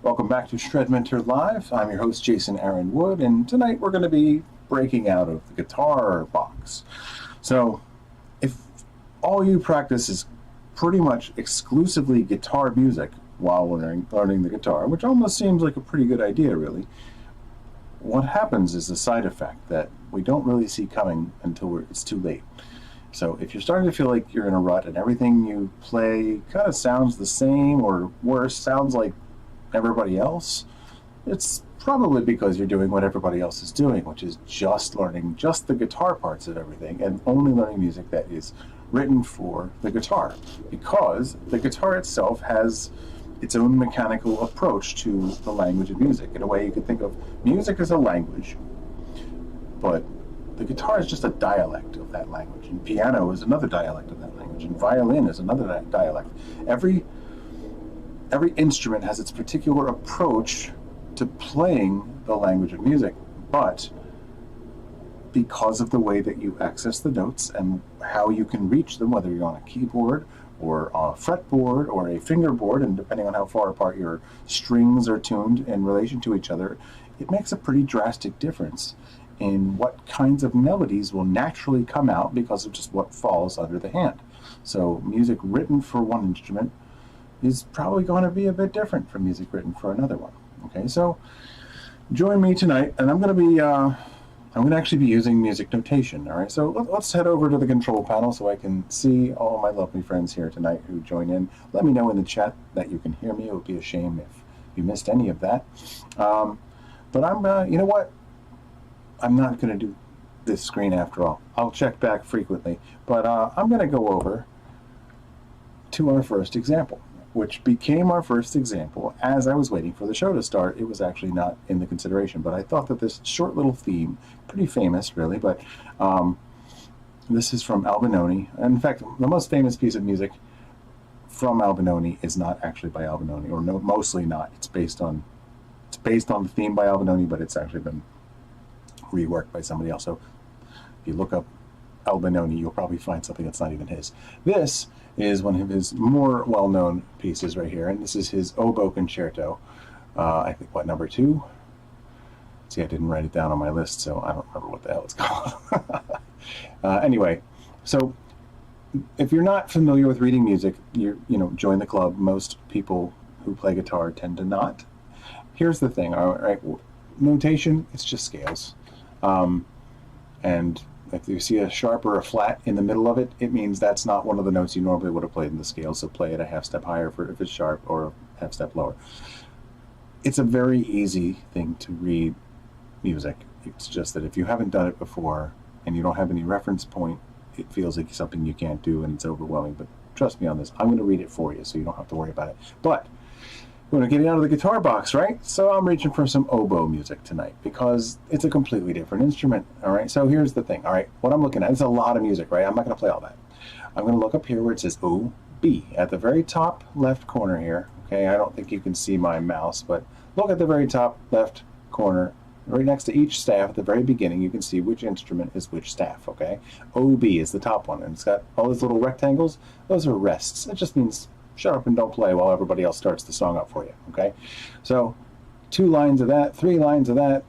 Welcome back to ShredMentor Live. I'm your host, Jason Aaron Wood, and tonight we're going to be breaking out of the guitar box. So, if all you practice is pretty much exclusively guitar music while learning the guitar, which almost seems like a pretty good idea, really, what happens is a side effect that we don't really see coming until it's too late. So if you're starting to feel like you're in a rut and everything you play kind of sounds the same or worse, sounds like everybody else, it's probably because you're doing what everybody else is doing, which is just learning just the guitar parts of everything and only learning music that is written for the guitar, because the guitar itself has its own mechanical approach to the language of music. In a way, you could think of music as a language, but the guitar is just a dialect of that language, and piano is another dialect of that language, and violin is another dialect. Every instrument has its particular approach to playing the language of music, but because of the way that you access the notes and how you can reach them, whether you're on a keyboard or on a fretboard or a fingerboard, and depending on how far apart your strings are tuned in relation to each other, it makes a pretty drastic difference in what kinds of melodies will naturally come out because of just what falls under the hand. So music written for one instrument is probably going to be a bit different from music written for another one. Okay, so join me tonight, and I'm going to actually be using music notation. All right, so let's head over to the control panel so I can see all my lovely friends here tonight who join in. Let me know in the chat that you can hear me. It would be a shame if you missed any of that. But I'm, you know what? I'm not going to do this screen after all. I'll check back frequently, but I'm going to go over to our first example, which became our first example as I was waiting for the show to start. It was actually not in the consideration, but I thought that this short little theme, pretty famous really, but this is from Albinoni. In fact, the most famous piece of music from Albinoni is not actually by Albinoni, or no, mostly not. It's based on the theme by Albinoni, but it's actually been reworked by somebody else. So if you look up Albinoni, you'll probably find something that's not even his. This is one of his more well-known pieces right here, and this is his oboe concerto. I think, what, number 2? See, I didn't write it down on my list, so I don't remember what the hell it's called. Anyway, so if you're not familiar with reading music, join the club. Most people who play guitar tend to not. Here's the thing, all right? Notation, it's just scales. And if you see a sharp or a flat in the middle of it, it means that's not one of the notes you normally would have played in the scale, so play it a half step higher if it's sharp, or a half step lower. It's a very easy thing to read music. It's just that if you haven't done it before and you don't have any reference point, it feels like something you can't do and it's overwhelming. But trust me on this, I'm going to read it for you so you don't have to worry about it. But we're going to get it out of the guitar box, right? So I'm reaching for some oboe music tonight because it's a completely different instrument, all right? So here's the thing, all right? What I'm looking at is a lot of music, right? I'm not going to play all that. I'm going to look up here where it says O, B, at the very top left corner here, okay? I don't think you can see my mouse, but look at the very top left corner. Right next to each staff at the very beginning, you can see which instrument is which staff, okay? OB is the top one, and it's got all those little rectangles. Those are rests. It just means shut up and don't play while everybody else starts the song up for you, okay? So 2 lines of that, 3 lines of that.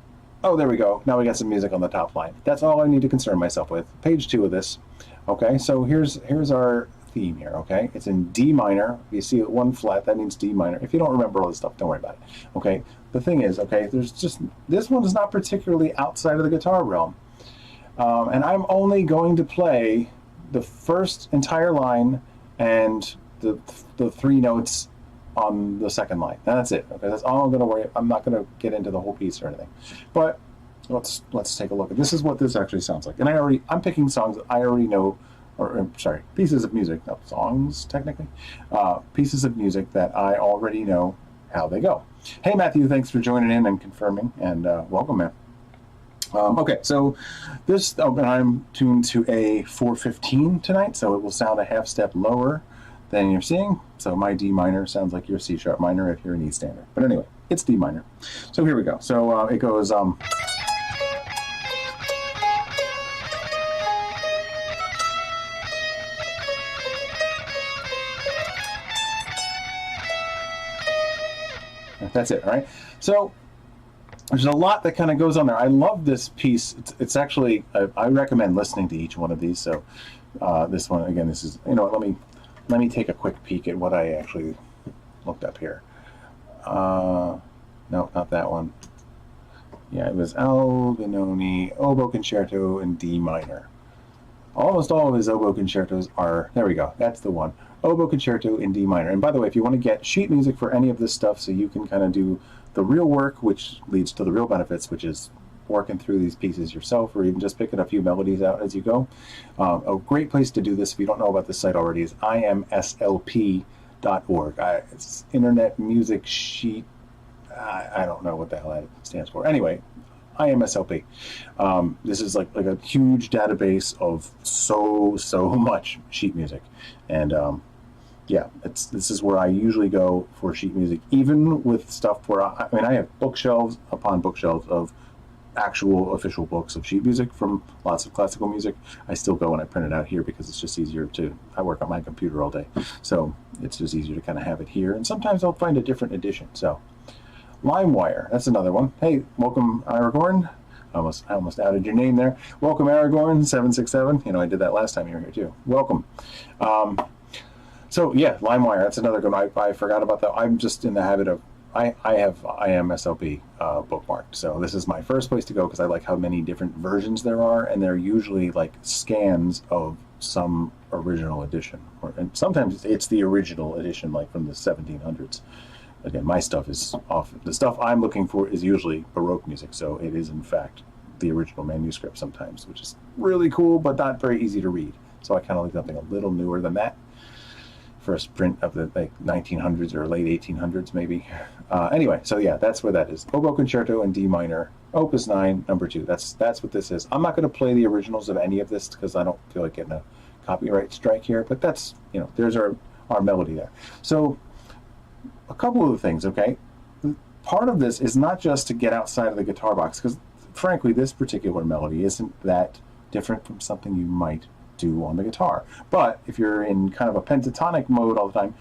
Oh, there we go. Now we got some music on the top line. That's all I need to concern myself with. Page 2 of this, okay? So here's our theme here, okay? It's in D minor. You see it 1 flat, that means D minor. If you don't remember all this stuff, don't worry about it, okay? The thing is, okay, there's just, this one is not particularly outside of the guitar realm. And I'm only going to play the first entire line and the 3 notes on the second line. And that's it. Okay, that's all I'm going to worry. I'm not going to get into the whole piece or anything. But let's take a look. This is what this actually sounds like. And I'm picking songs that I already know, or sorry, pieces of music, not songs technically, pieces of music that I already know how they go. Hey Matthew, thanks for joining in and confirming, and welcome, man. Okay, so this, and I'm tuned to a 415 tonight, so it will sound a half step lower than you're seeing. So my D minor sounds like your C sharp minor if you're an E standard. But anyway, it's D minor. So here we go. So it goes, That's it, all right? So there's a lot that kind of goes on there. I love this piece. It's actually, I recommend listening to each one of these. So this one, again, this is, you know what, let me take a quick peek at what I actually looked up here. No, not that one. Yeah, it was Albinoni, Oboe Concerto in D minor. Almost all of his oboe concertos are, there we go, that's the one. Oboe Concerto in D minor. And by the way, if you want to get sheet music for any of this stuff so you can kind of do the real work, which leads to the real benefits, which is working through these pieces yourself or even just picking a few melodies out as you go. A great place to do this, if you don't know about this site already, is imslp.org. It's Internet Music Sheet. I don't know what the hell that stands for. Anyway, IMSLP. This is like a huge database of so much sheet music, and yeah, this is where I usually go for sheet music, even with stuff where I mean I have bookshelves upon bookshelves of actual official books of sheet music from lots of classical music. I still go and I print it out here because it's just easier to, I work on my computer all day, so it's just easier to kind of have it here, and sometimes I'll find a different edition. So LimeWire, that's another one. Hey, welcome Aragorn. I almost outed your name there. Welcome Aragorn 767. You know, I did that last time you were here too. Welcome. So yeah, LimeWire, that's another good one. I forgot about that. I'm just in the habit of, I have IMSLP bookmarked. So this is my first place to go because I like how many different versions there are, and they're usually like scans of some original edition. And sometimes it's the original edition, like from the 1700s. Again, my stuff is off. The stuff I'm looking for is usually Baroque music, so it is in fact the original manuscript sometimes, which is really cool, but not very easy to read. So I kind of like something a little newer than that. First print of the like 1900s or late 1800s, maybe. Anyway, so yeah, that's where that is. Oboe Concerto in D minor, Opus 9, number 2. That's what this is. I'm not going to play the originals of any of this because I don't feel like getting a copyright strike here. But that's, you know, there's our melody there. So a couple of the things, okay? Part of this is not just to get outside of the guitar box, because frankly, this particular melody isn't that different from something you might do on the guitar. But if you're in kind of a pentatonic mode all the time,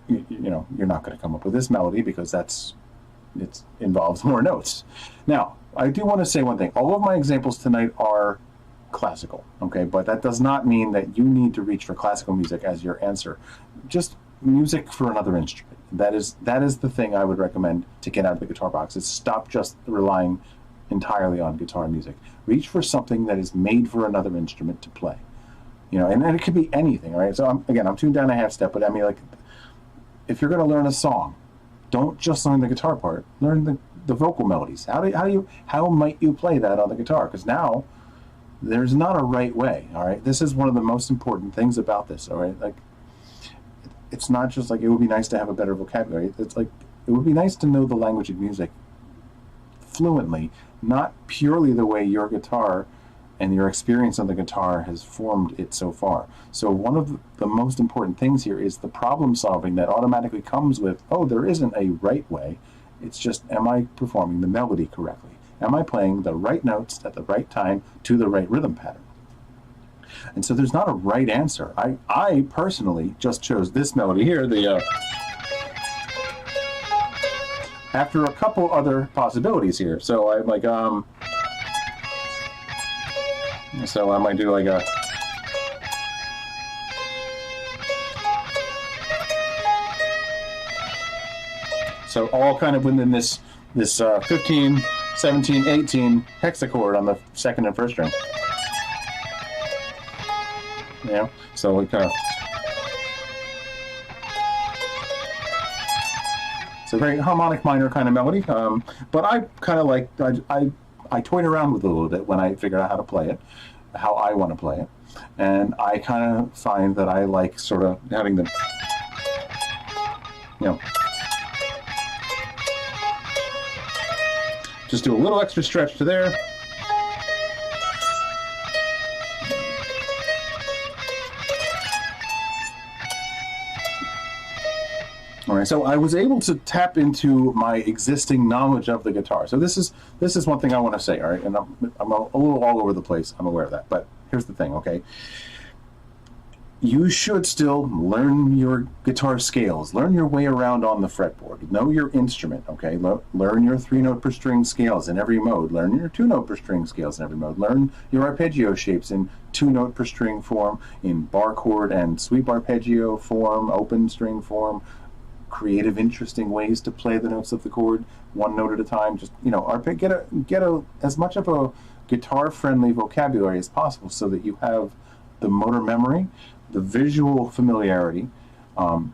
you know, you're not going to come up with this melody because it involves more notes. Now, I do want to say one thing. All of my examples tonight are classical, okay? But that does not mean that you need to reach for classical music as your answer. Just music for another instrument. That is the thing I would recommend to get out of the guitar box, is stop just relying entirely on guitar music. Reach for something that is made for another instrument to play. You know, and it could be anything, right? So I'm tuned down a half step, but I mean, like, if you're going to learn a song, don't just learn the guitar part. Learn the vocal melodies. How might you play that on the guitar? Because now there's not a right way. All right, this is one of the most important things about this. All right, like, it's not just like it would be nice to have a better vocabulary. It's like it would be nice to know the language of music fluently, not purely the way your guitar and your experience on the guitar has formed it so far. So one of the most important things here is the problem solving that automatically comes with, oh, there isn't a right way. It's just, am I performing the melody correctly? Am I playing the right notes at the right time to the right rhythm pattern? And so there's not a right answer. I personally just chose this melody here, after a couple other possibilities here. So I'm like, so I might do like a, so all kind of within this 15, 17, 18 hexachord on the second and first string. Yeah, so we kind of, it's a very harmonic minor kind of melody, but I kind of like, I toyed around with it a little bit when I figured out how to play it, how I want to play it, and I kind of find that I like sort of having the, you know, just do a little extra stretch to there. All right, so I was able to tap into my existing knowledge of the guitar. So this is one thing I want to say, all right? And I'm a little all over the place. I'm aware of that. But here's the thing, okay? you should still learn your guitar scales, learn your way around on the fretboard, know your instrument, okay? Learn your 3-note per string scales in every mode, learn your 2-note per string scales in every mode, learn your arpeggio shapes in 2-note per string form, in bar chord and sweep arpeggio form, open string form, creative, interesting ways to play the notes of the chord, one note at a time. Just, you know, get as much of a guitar-friendly vocabulary as possible so that you have the motor memory, the visual familiarity, and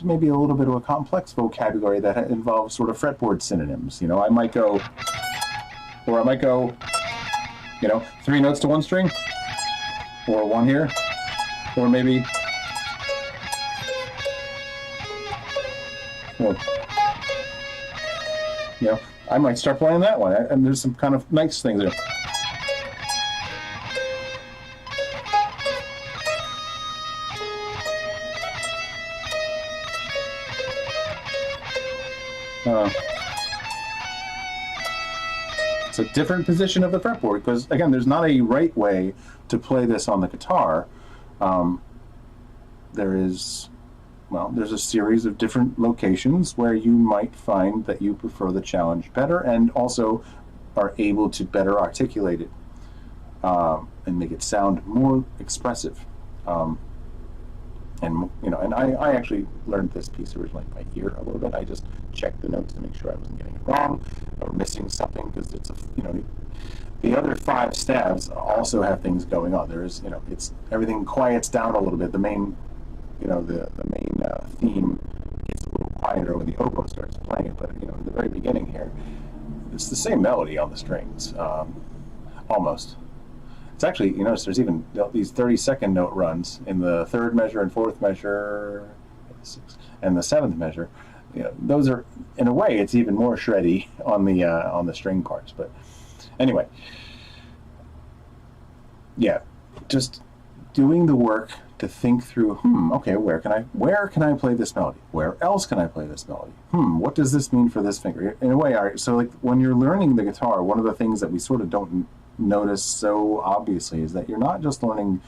maybe a little bit of a complex vocabulary that involves sort of fretboard synonyms. You know, I might go, you know, 3 notes to 1 string, or 1 here, or maybe, or, you know, I might start playing that one, and there's some kind of nice things there. It's a different position of the fretboard because, again, there's not a right way to play this on the guitar. There's a series of different locations where you might find that you prefer the challenge better and also are able to better articulate it and make it sound more expressive. And you know, and I actually learned this piece originally by ear a little bit. I just checked the notes to make sure I wasn't getting it wrong or missing something, because it's the other 5 stabs also have things going on. There's, you know, it's everything quiets down a little bit. The main, you know, the main theme gets a little quieter when the oboe starts playing it. But you know, in the very beginning here, it's the same melody on the strings, almost. It's actually, you notice there's even these 30-second note runs in the 3rd measure and 4th measure and the 7th measure. You know, those are, in a way, it's even more shreddy on the string parts. But anyway, yeah, just doing the work to think through, okay, where can I play this melody? Where else can I play this melody? What does this mean for this finger? In a way, so like when you're learning the guitar, one of the things that we sort of don't notice so obviously is that you're not just learning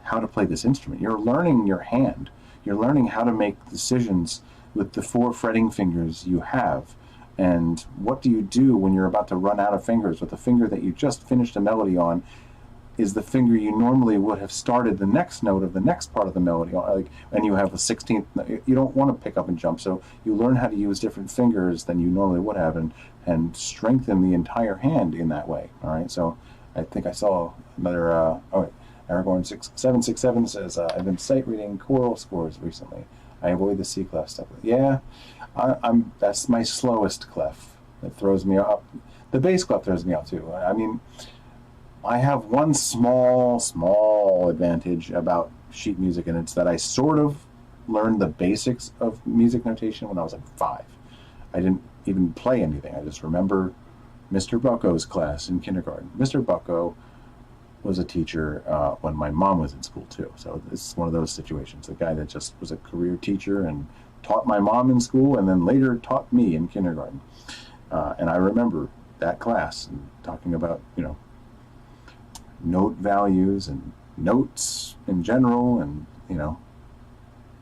how to play this instrument. You're learning your hand. You're learning how to make decisions with the 4 fretting fingers you have. And what do you do when you're about to run out of fingers with the finger that you just finished a melody on is the finger you normally would have started the next note of the next part of the melody on, like, and you have a 16th. You don't want to pick up and jump, so you learn how to use different fingers than you normally would have, and strengthen the entire hand in that way. All right, so I think I saw another, Aragorn 767 says, I've been sight reading choral scores recently. I avoid the C clef stuff. Yeah, that's my slowest clef. It throws me off. The bass clef throws me off too. I mean, I have one small advantage about sheet music, and it's that I sort of learned the basics of music notation when I was like 5. I didn't even play anything. I just remember Mr. Bucko's class in kindergarten. Mr. Bucko was a teacher when my mom was in school too. So it's one of those situations. A guy that just was a career teacher and taught my mom in school and then later taught me in kindergarten. And I remember that class and talking about, you know, note values and notes in general, and, you know,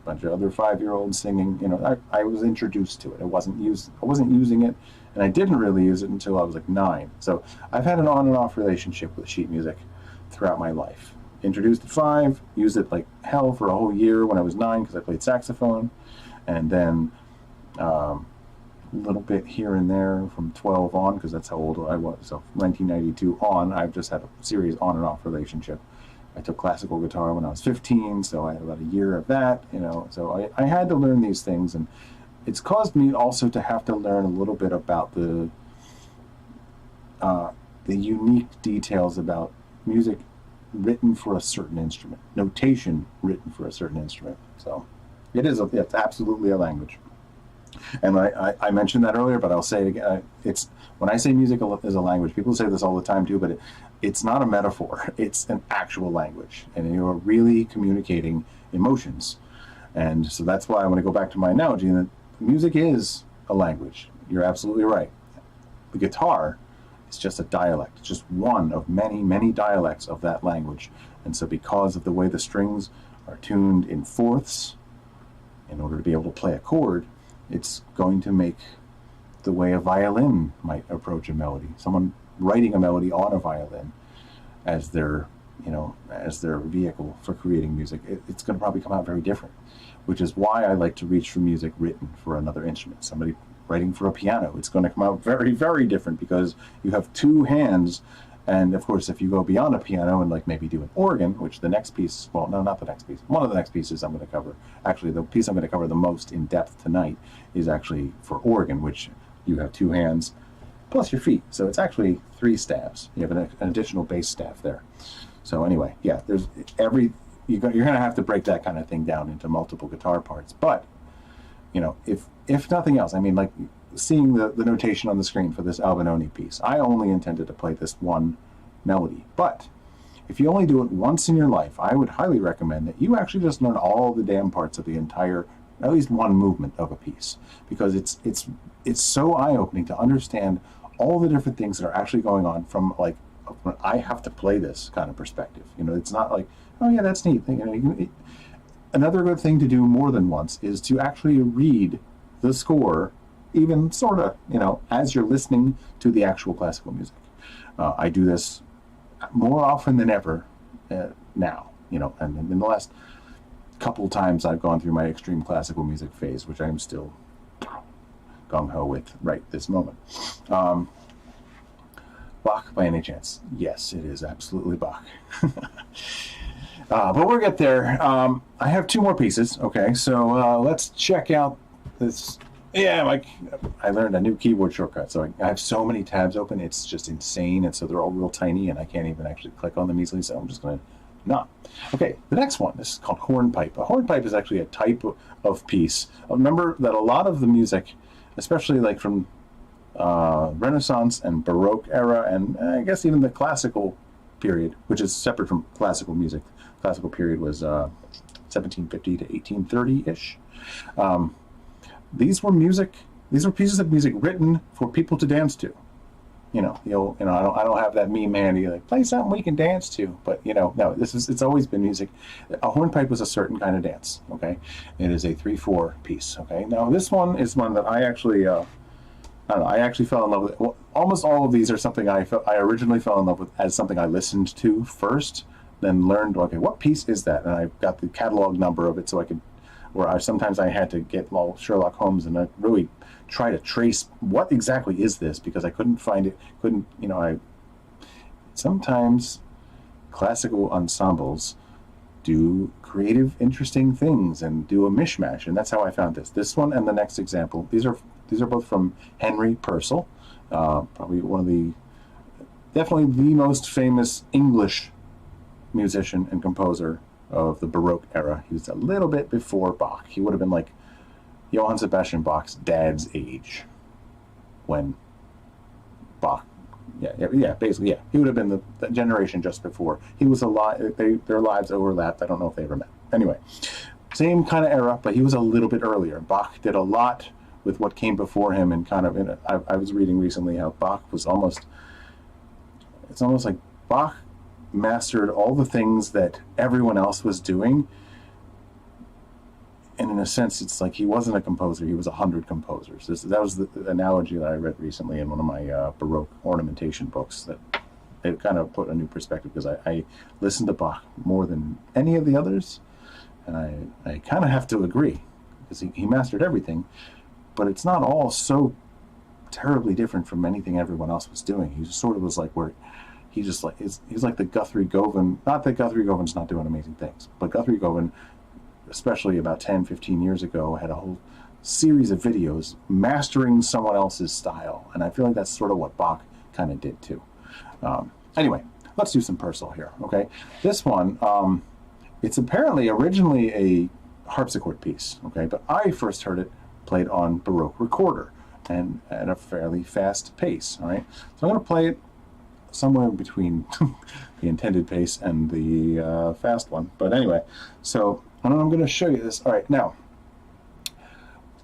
a bunch of other 5-year-olds singing. You know, I was introduced to it. I wasn't using it, and I didn't really use it until I was like 9. So I've had an on and off relationship with sheet music throughout my life. Introduced at 5, used it like hell for a whole year when I was 9 because I played saxophone, and then a little bit here and there from 12 on, because that's how old I was. So 1992 on, I've just had a serious on and off relationship. I took classical guitar when I was 15, so I had about a year of that, you know. So I had to learn these things, and it's caused me also to have to learn a little bit about the unique details about music written for a certain instrument, notation written for a certain instrument. So it's absolutely a language. And I mentioned that earlier, but I'll say it again. It's when I say music is a language, people say this all the time too, but it's not a metaphor. It's an actual language, and you're really communicating emotions. And so that's why I want to go back to my analogy that music is a language. You're absolutely right. The guitar It's just a dialect, just one of many, many dialects of that language. And so because of the way the strings are tuned in fourths, in order to be able to play a chord, it's going to make the way a violin might approach a melody. Someone writing a melody on a violin as their, as their vehicle for creating music, it's going to probably come out very different, which is why I like to reach for music written for another instrument. Somebody writing for a piano, it's going to come out very, very different because you have two hands. And of course, if you go beyond a piano and like maybe do an organ, which the next piece, well, no, not the next piece, one of the next pieces I'm going to cover, actually the piece I'm going to cover the most in depth tonight is actually for organ, which you have two hands plus your feet. So it's actually 3 staves. You have an additional bass staff there. So anyway, yeah, there's you're going to have to break that kind of thing down into multiple guitar parts. But, if nothing else, I mean, like seeing the notation on the screen for this Albinoni piece, I only intended to play this one melody. But if you only do it once in your life, I would highly recommend that you actually just learn all the damn parts of the entire, at least one movement of a piece, because it's so eye-opening to understand all the different things that are actually going on from like when I have to play this kind of perspective. It's not like, oh yeah, that's neat. Another good thing to do more than once is to actually read the score, even sort of, as you're listening to the actual classical music. I do this more often than ever now, and in the last couple times I've gone through my extreme classical music phase, which I'm still gung-ho with right this moment. Bach by any chance? Yes, it is absolutely Bach. But we'll get there. I have 2 more pieces. Okay, so let's check out this. Yeah, I learned a new keyboard shortcut, so I have so many tabs open, it's just insane, and so they're all real tiny, and I can't even actually click on them easily, so I'm just going to not. Okay, the next one, this is called hornpipe. A hornpipe is actually a type of piece. Remember that a lot of the music, especially like from Renaissance and Baroque era, and I guess even the classical period, which is separate from classical music. Classical period was 1750 to 1830-ish. These were pieces of music written for people to dance to. I don't have that meme handy like play something we can dance to, but no, it's always been music. A hornpipe was a certain kind of dance. Okay, it is a 3/4 piece. Okay, now this one is one that I actually I actually fell in love with. Well, almost all of these are something I originally fell in love with as something I listened to first, then learned, okay, what piece is that? And I got the catalog number of it so I could, sometimes I had to get Sherlock Holmes and I really try to trace what exactly is this, because I couldn't find it, sometimes classical ensembles do creative, interesting things and do a mishmash, and that's how I found this. This one and the next example, these are both from Henry Purcell, probably definitely the most famous English musician and composer of the Baroque era. He was a little bit before Bach. He would have been like Johann Sebastian Bach's dad's age when Bach, basically, he would have been the generation just before. He was alive, their lives overlapped. I don't know if they ever met. Anyway, same kind of era, but he was a little bit earlier. Bach did a lot with what came before him, and I was reading recently how Bach was it's almost like Bach mastered all the things that everyone else was doing, and in a sense it's like he wasn't a composer, he was 100 composers. That was the analogy that I read recently in one of my Baroque ornamentation books, that it kind of put a new perspective, because I listened to Bach more than any of the others, and I kind of have to agree, because he mastered everything, but it's not all so terribly different from anything everyone else was doing. He just sort of was like where he's like the Guthrie Govan. Not that Guthrie Govan's not doing amazing things, but Guthrie Govan, especially about 10-15 years ago, had a whole series of videos mastering someone else's style, and I feel like that's sort of what Bach kind of did too. Anyway, let's do some Purcell here. Okay, this one, it's apparently originally a harpsichord piece. Okay, but I first heard it played on Baroque recorder and at a fairly fast pace. All right, so I'm going to play it somewhere between the intended pace and the fast one. But anyway, so I'm going to show you this. All right, now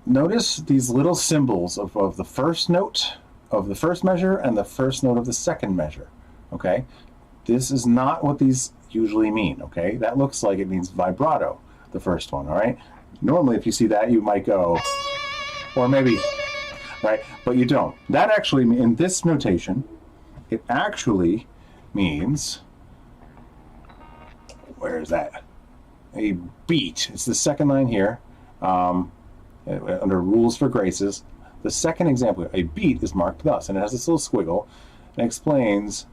notice these little symbols of the first note of the first measure and the first note of the second measure. Okay, this is not what these usually mean. Okay, that looks like it means vibrato, the first one. All right, normally if you see that, you might go, or maybe, right, but you don't. That actually, in this notation, it actually means, where is that? A beat. It's the second line here, under rules for graces. The second example, a beat is marked thus, and it has this little squiggle, and explains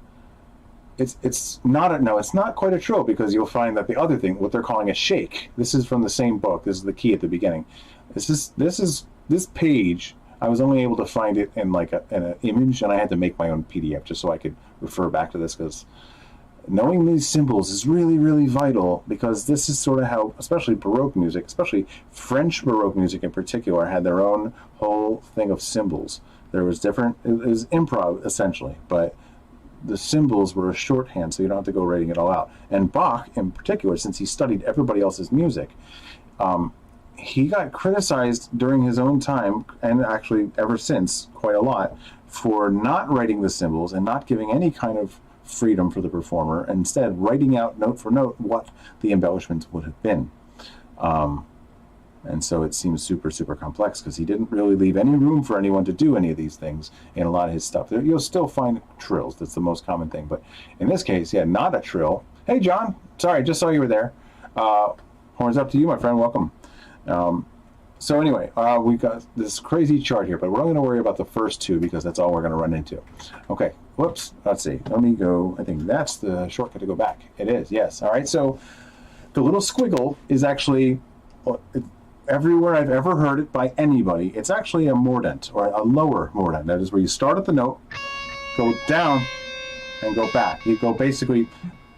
it's not quite a trill, because you'll find that the other thing, what they're calling a shake. This is from the same book. This is the key at the beginning. This page. I was only able to find it in like an image, and I had to make my own PDF just so I could refer back to this, because knowing these symbols is really, really vital, because this is sort of how, especially Baroque music, especially French Baroque music in particular, had their own whole thing of symbols. There was different, it was improv essentially, but the symbols were a shorthand, so you don't have to go writing it all out. And Bach in particular, since he studied everybody else's music, he got criticized during his own time, and actually ever since quite a lot, for not writing the symbols and not giving any kind of freedom for the performer, and instead writing out note for note what the embellishments would have been. And so it seems super, super complex, because he didn't really leave any room for anyone to do any of these things in a lot of his stuff. You'll still find trills. That's the most common thing. But in this case, yeah, not a trill. Hey, John. Sorry, just saw you were there. Horns up to you, my friend. Welcome. So anyway, we've got this crazy chart here, but we're only going to worry about the first two, because that's all we're going to run into. Okay, whoops, let's see. Let me go. I think that's the shortcut to go back. It is, yes. All right, so the little squiggle is actually, everywhere I've ever heard it by anybody, it's actually a mordent, or a lower mordent. That is where you start at the note, go down, and go back. You go basically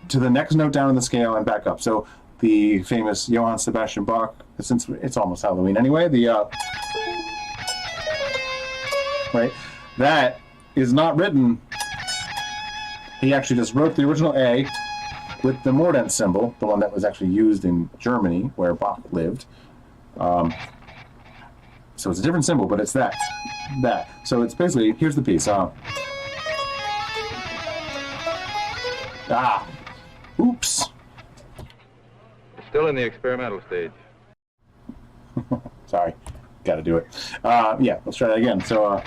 to the next note down in the scale and back up. So the famous Johann Sebastian Bach, since it's almost Halloween anyway, right, that is not written. He actually just wrote the original A with the mordent symbol, the one that was actually used in Germany where Bach lived. So it's a different symbol, but it's that. So it's basically, here's the piece. Oops. Still in the experimental stage. Sorry, got to do it. Yeah, let's try that again. So,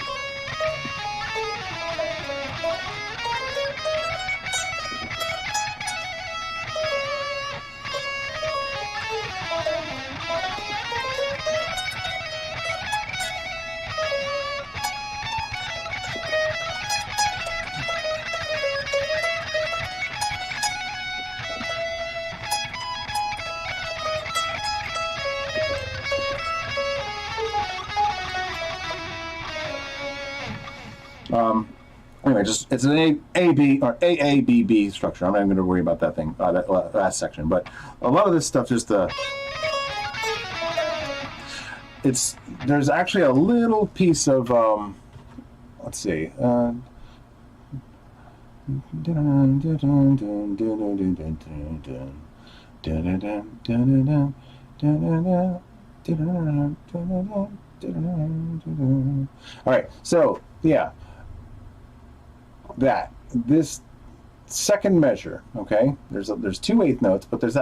anyway, just it's an A-B or AABB structure. I'm not even going to worry about that thing, that last section. But a lot of this stuff, just there's actually a little piece of let's see. All right, so yeah, this second measure, okay, there's 2 eighth notes, but there's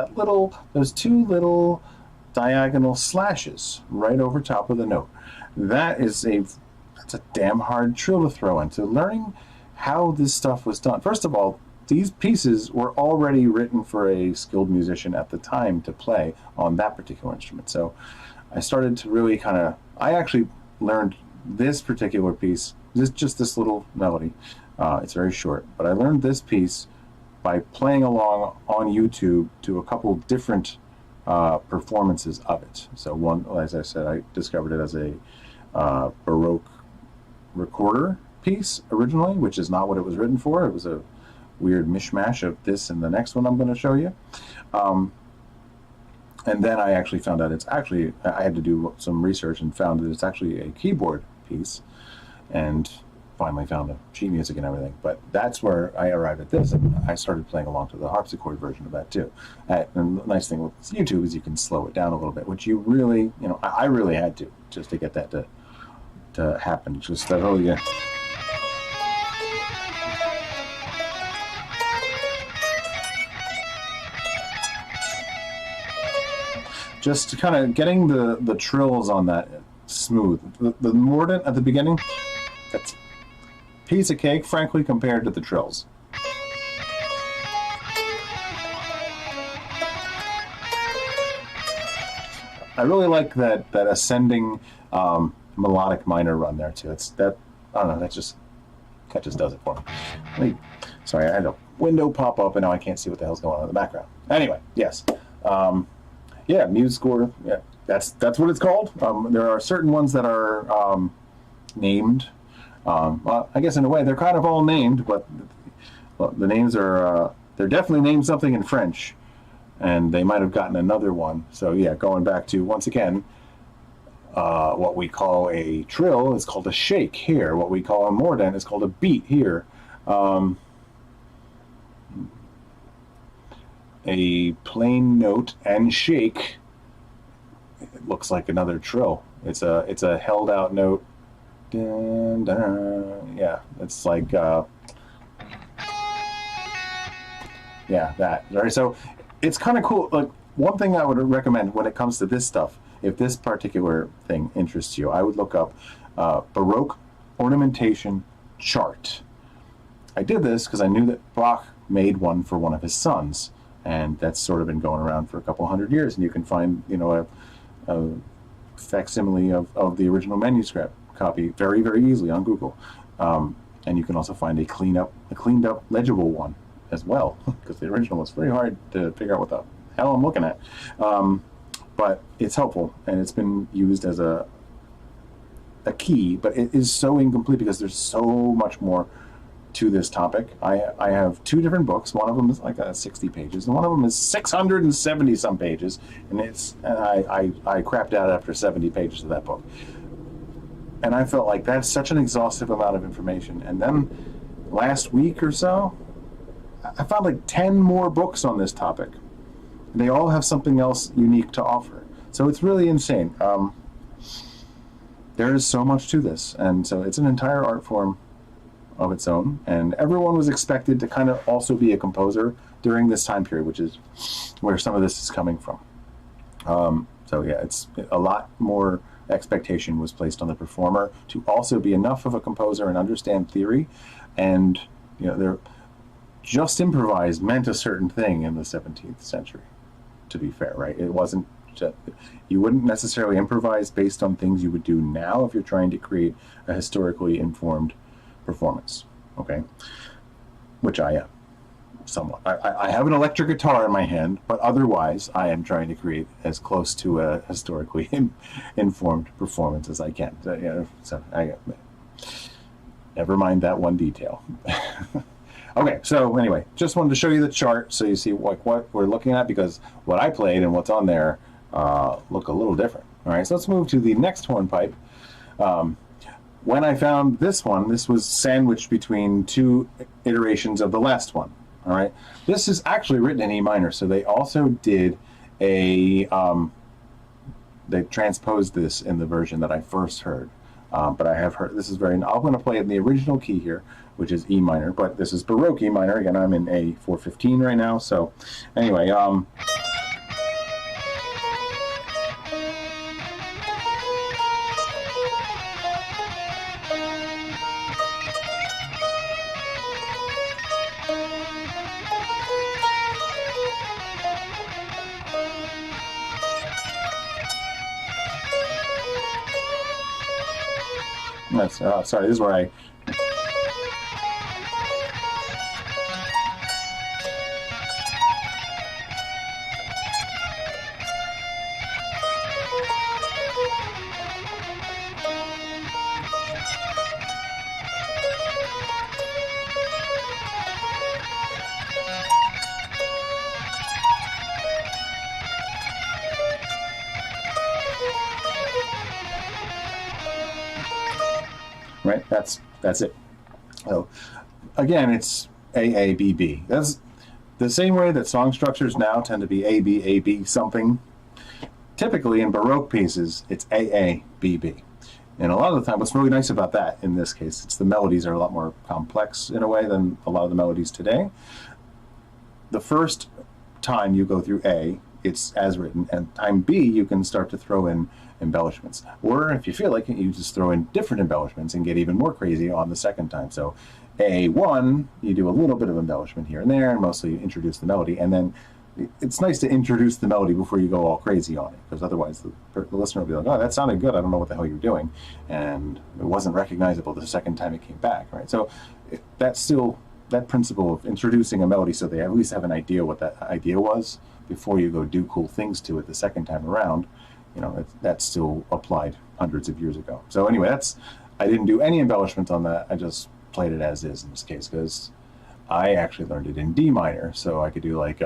those 2 little diagonal slashes right over top of the note. That's a damn hard trill to throw into. Learning how this stuff was done. First of all, these pieces were already written for a skilled musician at the time to play on that particular instrument. So I started to really I actually learned this particular piece, just this little melody. It's very short, but I learned this piece by playing along on YouTube to a couple different performances of it. So one, as I said, I discovered it as a Baroque recorder piece originally, which is not what it was written for. It was a weird mishmash of this and the next one I'm going to show you. And then I actually found out I had to do some research and found that it's actually a keyboard piece, and finally found the sheet music and everything. But that's where I arrived at this, and I started playing along to the harpsichord version of that too. And the nice thing with YouTube is you can slow it down a little bit, which you really, I really had to, just to get that to happen. Just that whole, just kind of getting the trills on that smooth. The mordant at the beginning, that's a piece of cake, frankly, compared to the trills. I really like that ascending melodic minor run there too. It's that, I don't know, that just does it for me. Sorry, I had a window pop up and now I can't see what the hell's going on in the background. Anyway, yes, yeah, Muse score. Yeah, that's what it's called. There are certain ones that are named. Well, I guess in a way they're kind of all named, but the names are they're definitely named something in French. And they might have gotten another one. So yeah, going back to, once again, what we call a trill is called a shake here. What we call a mordant is called a beat here. A plain note and shake, it looks like another trill. It's a held out note. Dun, dun. Yeah, it's like yeah, that. All right, so it's kind of cool. Like, one thing I would recommend when it comes to this stuff, if this particular thing interests you, I would look up Baroque ornamentation chart. I did this because I knew that Bach made one for one of his sons, and that's sort of been going around for a couple hundred years, and you can find, you know, a facsimile of the original manuscript copy very, very easily on Google. And you can also find a cleaned up legible one as well, because the original was very hard to figure out what the hell I'm looking at. But it's helpful, and it's been used as a key, but it is so incomplete because there's so much more to this topic. I have two different books. One of them is like 60 pages, and one of them is 670 some pages, and I crapped out after 70 pages of that book. And I felt like that's such an exhaustive amount of information. And then last week or so, I found like 10 more books on this topic. They all have something else unique to offer. So it's really insane. There is so much to this. And so it's an entire art form of its own. And everyone was expected to kind of also be a composer during this time period, which is where some of this is coming from. So yeah, it's a lot more expectation was placed on the performer to also be enough of a composer and understand theory. And, you know, they're just improvised meant a certain thing in the 17th century, to be fair, right? It wasn't just, you wouldn't necessarily improvise based on things you would do now if you're trying to create a historically informed performance, okay? Which I am, somewhat. I have an electric guitar in my hand, but otherwise I am trying to create as close to a historically informed performance as I can. So, you know, so never mind that one detail. Okay, so anyway, just wanted to show you the chart so you see what we're looking at, because what I played and what's on there look a little different. All right, so let's move to the next hornpipe. When I found this one, this was sandwiched between two iterations of the last one. All right, this is actually written in E minor, so they also did a, they transposed this in the version that I first heard. But I have heard, this is I'm going to play it in the original key here, which is E minor, but this is Baroque E minor. Again, I'm in A 415 right now, so anyway, that's, sorry, this is where I... Right, that's it. So again, it's AABB. That's the same way that song structures now tend to be AB, AB something. Typically in Baroque pieces, it's AABB. And a lot of the time, what's really nice about that in this case, it's the melodies are a lot more complex in a way than a lot of the melodies today. The first time you go through A, it's as written, and time B, you can start to throw in embellishments. Or if you feel like it, you just throw in different embellishments and get even more crazy on the second time. So A1, you do a little bit of embellishment here and there, and mostly introduce the melody, and then it's nice to introduce the melody before you go all crazy on it, because otherwise the listener will be like, oh, that sounded good, I don't know what the hell you're doing, and it wasn't recognizable the second time it came back, right? So that's still that principle of introducing a melody so they at least have an idea what that idea was before you go do cool things to it the second time around. That's still applied hundreds of years ago. So anyway, I didn't do any embellishment on that. I just played it as is in this case, because I actually learned it in D minor, so I could do like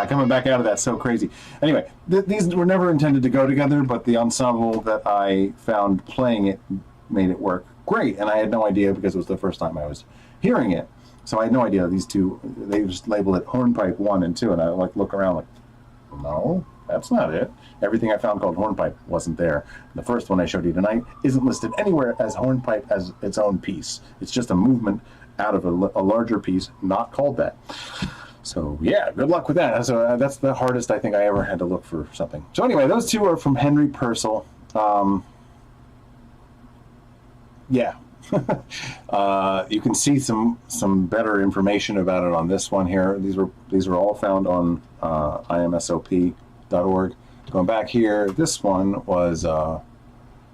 coming back out of that so crazy. Anyway, these were never intended to go together, but the ensemble that I found playing it made it work great, and I had no idea because it was the first time I was hearing it. So I had no idea these two, they just labeled it hornpipe 1 and 2, and I look around like, no, that's not it. Everything I found called hornpipe wasn't there. The first one I showed you tonight isn't listed anywhere as hornpipe as its own piece. It's just a movement out of a larger piece, not called that. So yeah, good luck with that. So that's the hardest I think I ever had to look for something. So anyway, those two are from Henry Purcell. Yeah, you can see some better information about it on this one here. These were all found on imsop.org. Going back here, this one was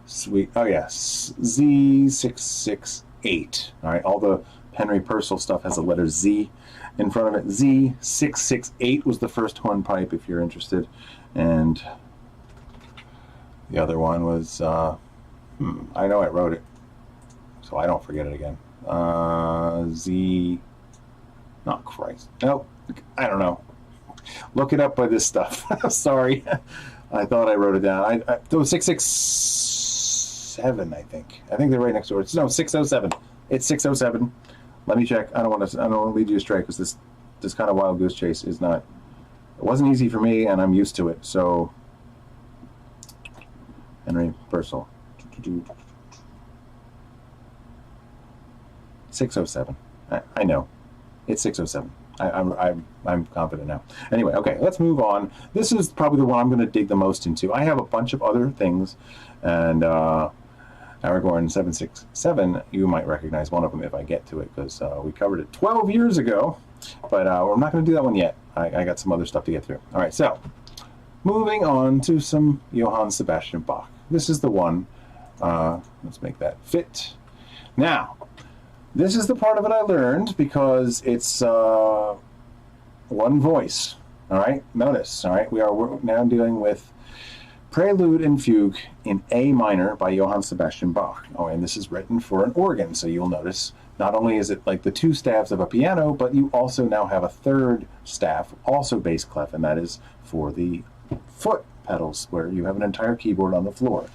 sweet. Oh yes, Z668. All right, all the Henry Purcell stuff has the letter Z in front of it. Z668 was the first hornpipe, if you're interested, and the other one was I know I wrote it, so I don't forget it again. Z, not Christ. Nope, I don't know. Look it up by this stuff. Sorry, I thought I wrote it down. It was 667, I think. I think they're right next door. No, 607. It's 607. Let me check. I don't want to lead you astray, because this kind of wild goose chase is not. It wasn't easy for me, and I'm used to it. So, Henry Purcell, 607. I know, it's 607. I'm confident now. Anyway, okay, let's move on. This is probably the one I'm going to dig the most into. I have a bunch of other things, and Aragorn 767, you might recognize one of them if I get to it, because we covered it 12 years ago, but we're not going to do that one yet. I got some other stuff to get through. All right, so moving on to some Johann Sebastian Bach. This is the one. Let's make that fit. Now, this is the part of it I learned because it's one voice. All right, notice. All right, we're now dealing with Prelude and Fugue in A minor by Johann Sebastian Bach. Oh, and this is written for an organ, so you'll notice not only is it like the two staves of a piano, but you also now have a third staff, also bass clef, and that is for the foot pedals, where you have an entire keyboard on the floor.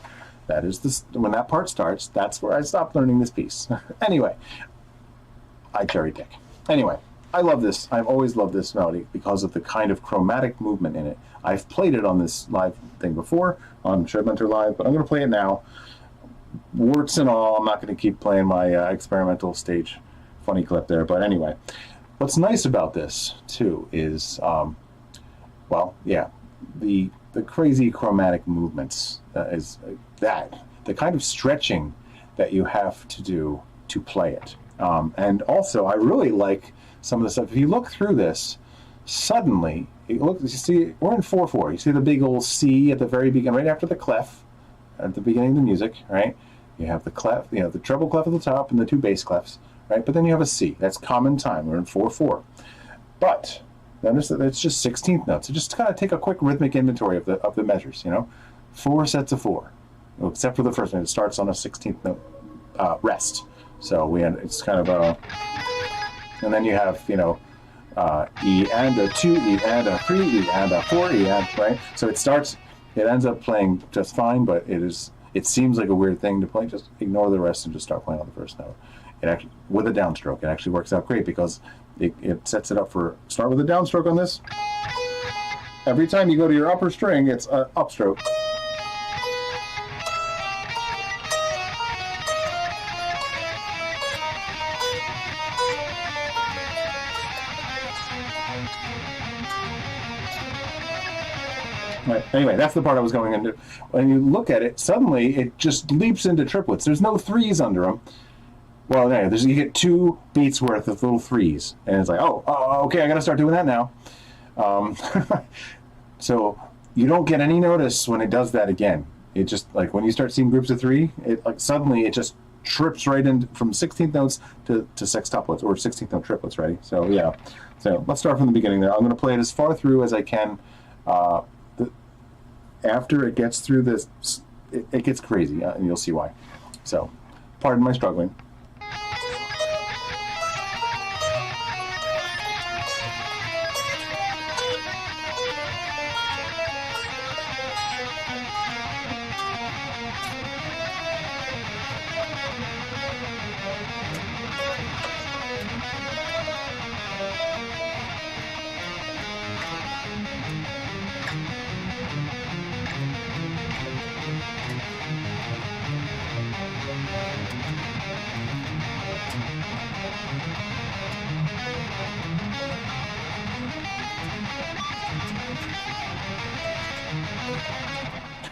That is this. When that part starts, that's where I stopped learning this piece. Anyway, I cherry pick. Anyway, I love this. I've always loved this melody because of the kind of chromatic movement in it. I've played it on this live thing before, on ShredMentor Live, but I'm going to play it now. Warts and all, I'm not going to keep playing my experimental stage funny clip there. But anyway, what's nice about this, too, is, well, yeah, the crazy chromatic movements is that. The kind of stretching that you have to do to play it. And also, I really like some of the stuff. If you look through this, suddenly, you see, we're in 4/4. You see the big old C at the very beginning, right after the clef, at the beginning of the music, right? You have the clef, you have the treble clef at the top and the two bass clefs, right? But then you have a C. That's common time. We're in 4/4. But notice that it's just 16th notes. So just kind of take a quick rhythmic inventory of the measures. 4 sets of 4. except for the first note. It starts on a 16th note rest. So it's kind of a, and then you have, you know, E and a 2, E and a 3, E and a 4, E and, right? So it ends up playing just fine, but it seems like a weird thing to play. Just ignore the rest and just start playing on the first note. It actually, with a downstroke, it actually works out great because it sets it up for, start with a downstroke on this. Every time you go to your upper string, it's an upstroke. Right. Anyway, that's the part I was going into. When you look at it, suddenly it just leaps into triplets. There's no threes under them. Well, no, you get 2 beats worth of little threes, and it's like, oh, okay, I got to start doing that now. So you don't get any notice when it does that again. It just, like, when you start seeing groups of 3, it like suddenly it just trips right in from 16th notes to sextuplets or 16th note triplets, right? So yeah. So let's start from the beginning there. I'm going to play it as far through as I can. After it gets through this, it gets crazy, and you'll see why. So, pardon my struggling.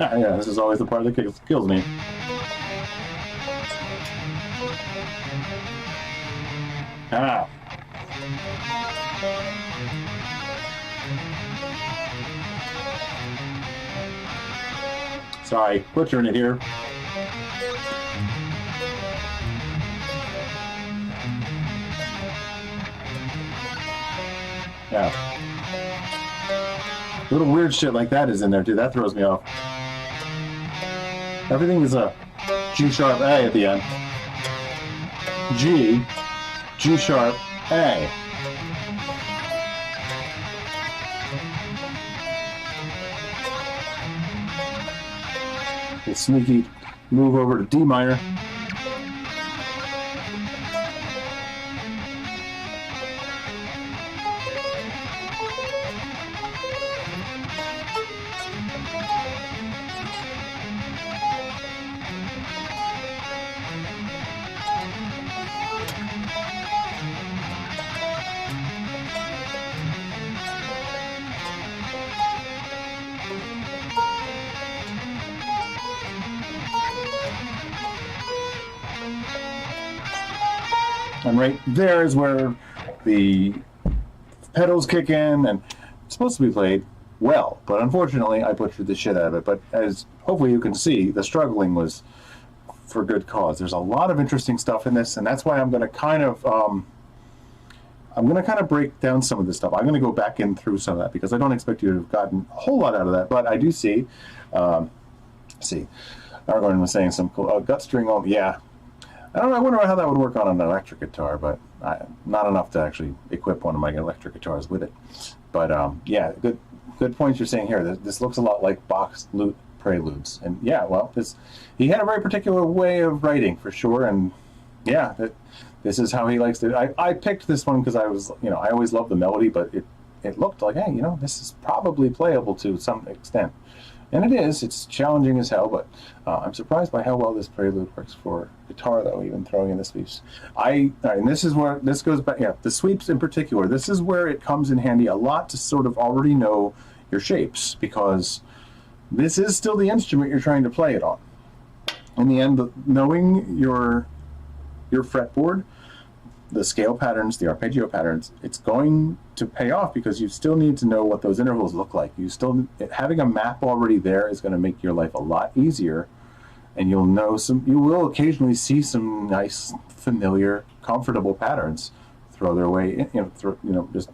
Yeah, this is always the part that kills me. Ah. Sorry, butchering it here. Yeah. Little weird shit like that is in there too. That throws me off. Everything is a G sharp A at the end. G, G sharp A. A sneaky move over to D minor. And right there is where the pedals kick in, and it's supposed to be played well, but unfortunately I butchered the shit out of it. But as hopefully you can see, the struggling was for good cause. There's a lot of interesting stuff in this, and that's why I'm going to kind of break down some of this stuff. I'm going to go back in through some of that because I don't expect you to have gotten a whole lot out of that, but I do see. Argon was saying some cool gut string. Oh yeah. I wonder how that would work on an electric guitar, but not enough to actually equip one of my electric guitars with it. But yeah, good points you're saying here. This looks a lot like Bach's lute preludes, and yeah, well, he had a very particular way of writing for sure, and yeah, this is how he likes to. I picked this one because I was, I always loved the melody, but it looked like, hey, this is probably playable to some extent. And it is. It's challenging as hell, but I'm surprised by how well this prelude works for guitar, though, even throwing in the sweeps. And this is where this goes back. Yeah, the sweeps in particular. This is where it comes in handy a lot to sort of already know your shapes, because this is still the instrument you're trying to play it on. In the end, knowing your fretboard, the scale patterns, the arpeggio patterns, it's going to pay off because you still need to know what those intervals look like. Having a map already there is going to make your life a lot easier, and you will occasionally see some nice, familiar, comfortable patterns throw their way in, just